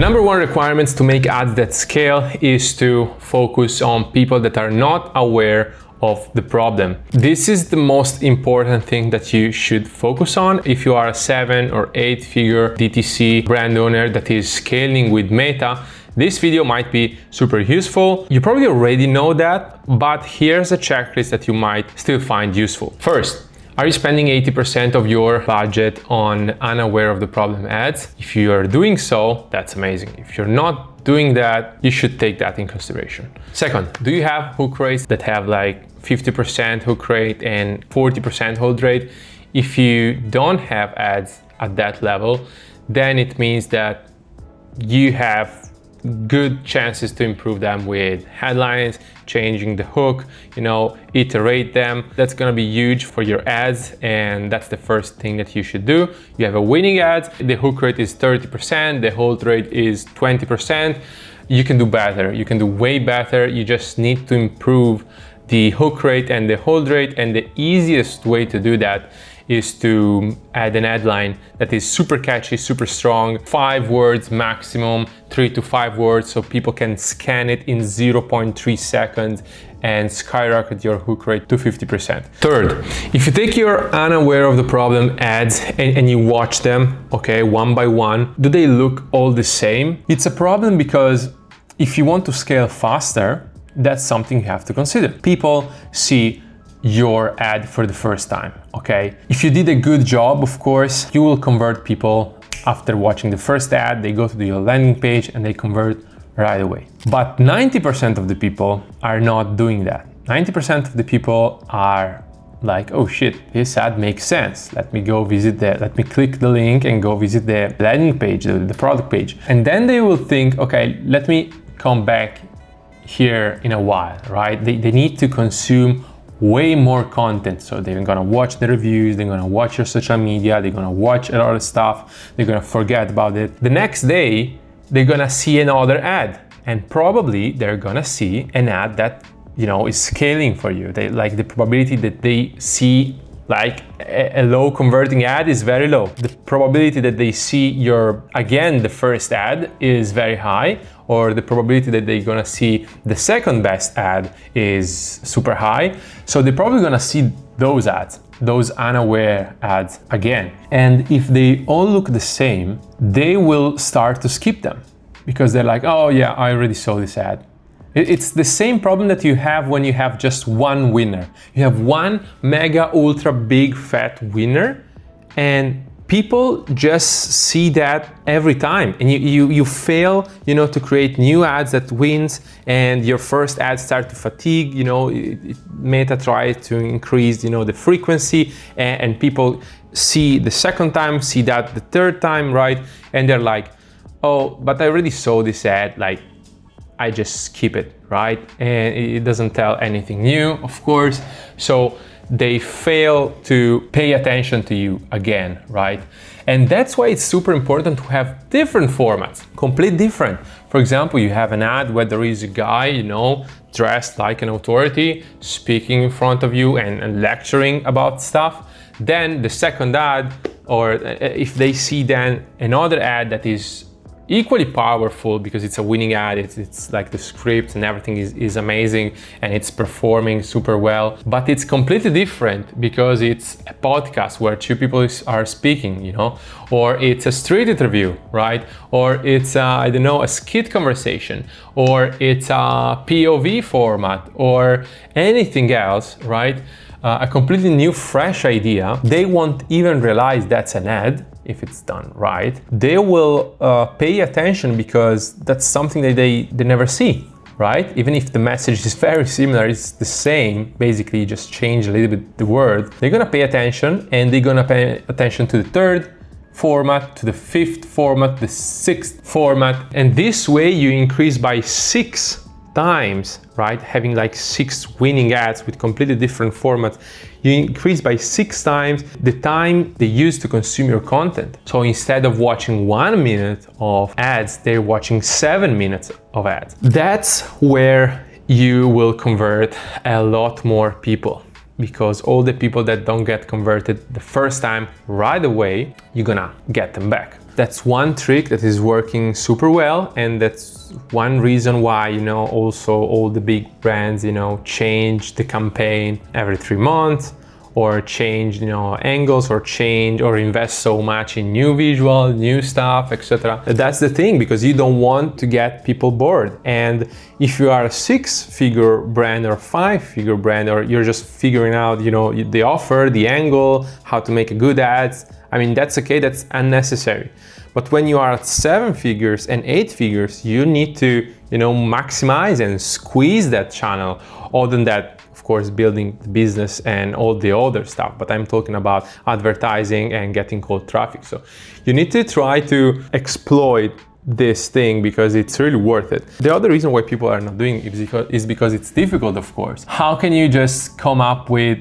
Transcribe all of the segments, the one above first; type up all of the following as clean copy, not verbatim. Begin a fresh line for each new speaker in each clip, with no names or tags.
number one requirements to make ads that scale is to focus on people that are not aware of the problem. This is the most important thing that you should focus on. If you are a 7 or 8 figure DTC brand owner that is scaling with Meta, this video might be super useful. You probably already know that, but here's a checklist that you might still find useful. First, are you spending 80% of your budget on unaware of the problem ads? If you are doing so, that's amazing. If you're not doing that, you should take that in consideration. Second, do you have hook rates that have like 50% hook rate and 40% hold rate? If you don't have ads at that level, then it means that you have good chances to improve them with headlines, changing the hook, iterate them. That's gonna be huge for your ads, and that's the first thing that you should do. You have a winning ad, the hook rate is 30%, the hold rate is 20%. You can do better, you can do way better. You just need to improve the hook rate and the hold rate, and the easiest way to do that is to add an headline that is super catchy, super strong, 5 words maximum, 3 to 5 words, so people can scan it in 0.3 seconds and skyrocket your hook rate to 50%. Third, if you take your unaware of the problem ads and you watch them, okay, one by one, do they look all the same? It's a problem because if you want to scale faster, that's something you have to consider. People see your ad for the first time, okay? If you did a good job, of course, you will convert people after watching the first ad. They go to your landing page and they convert right away. But 90% of the people are not doing that. 90% of the people are like, oh shit, this ad makes sense. Let me click the link and go visit the landing page, the product page. And then they will think, okay, let me come back here in a while, right? They need to consume way more content. So they're gonna watch the reviews, they're gonna watch your social media, they're gonna watch a lot of stuff, they're gonna forget about it. The next day, they're gonna see another ad, and probably they're gonna see an ad that, is scaling for you. The probability that they see like a low converting ad is very low. The probability that they see the first ad is very high, or the probability that they're gonna see the second best ad is super high. So they're probably gonna see those ads, those unaware ads again. And if they all look the same, they will start to skip them because they're like, oh yeah, I already saw this ad. It's the same problem that you have when you have just one winner. You have one mega ultra big fat winner, and people just see that every time, and you fail, to create new ads that wins, and your first ads start to fatigue. Meta tries to increase, the frequency, and people see the second time, see that the third time, right? And they're like, oh, but I already saw this ad, I just skip it, right? And it doesn't tell anything new, of course. So they fail to pay attention to you again, right? And that's why it's super important to have different formats, completely different. For example, you have an ad where there is a guy, dressed like an authority, speaking in front of you and lecturing about stuff. Then the second ad, or if they see then another ad that is equally powerful because it's a winning ad, it's like the script and everything is amazing and it's performing super well, but it's completely different because it's a podcast where two people are speaking, or it's a street interview, right? Or it's a skit conversation, or it's a POV format, or anything else, right? A completely new, fresh idea. They won't even realize that's an ad if it's done right. They will pay attention because that's something that they never see, right? Even if the message is very similar, it's the same, basically you just change a little bit the word. They're gonna pay attention, and they're gonna pay attention to the third format, to the fifth format, the sixth format, and this way you increase by 6 times, right? Having like 6 winning ads with completely different formats, you increase by 6 times the time they use to consume your content. So instead of watching 1 minute of ads, they're watching 7 minutes of ads. That's where you will convert a lot more people, because all the people that don't get converted the first time right away, you're gonna get them back. That's one trick that is working super well, and that's one reason why, you know, also all the big brands, you know, change the campaign every 3 months, or change, you know, angles, or change or invest so much in new visual, new stuff, etc. That's the thing, because you don't want to get people bored. And if you are a 6-figure brand or 5-figure brand, or you're just figuring out, you know, the offer, the angle, how to make a good ads, I mean, that's okay, that's unnecessary. But when you are at 7 figures and 8 figures, you need to, you know, maximize and squeeze that channel. Other than that, of course, building the business and all the other stuff, but I'm talking about advertising and getting cold traffic. So you need to try to exploit this thing, because it's really worth it. The other reason why people are not doing it is because it's difficult, of course. How can you just come up with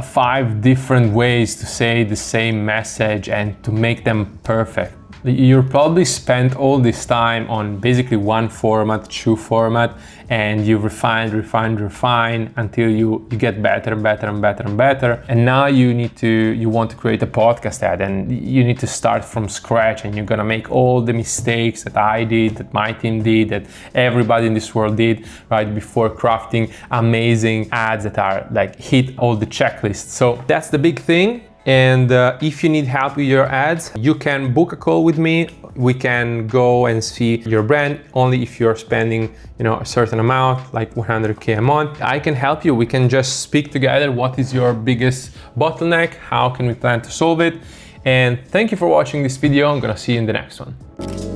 5 different ways to say the same message and to make them perfect? You'll probably spend all this time on basically 1 format, 2 format, and you refine until you get better and better and better and better. And now you want to create a podcast ad, and you need to start from scratch, and you're gonna make all the mistakes that I did, that my team did, that everybody in this world did, right, before crafting amazing ads that are like hit all the checklists. So that's the big thing. And if you need help with your ads, you can book a call with me. We can go and see your brand only if you're spending, you know, a certain amount, like 100K a month. I can help you. We can just speak together. What is your biggest bottleneck? How can we plan to solve it? And thank you for watching this video. I'm gonna see you in the next one.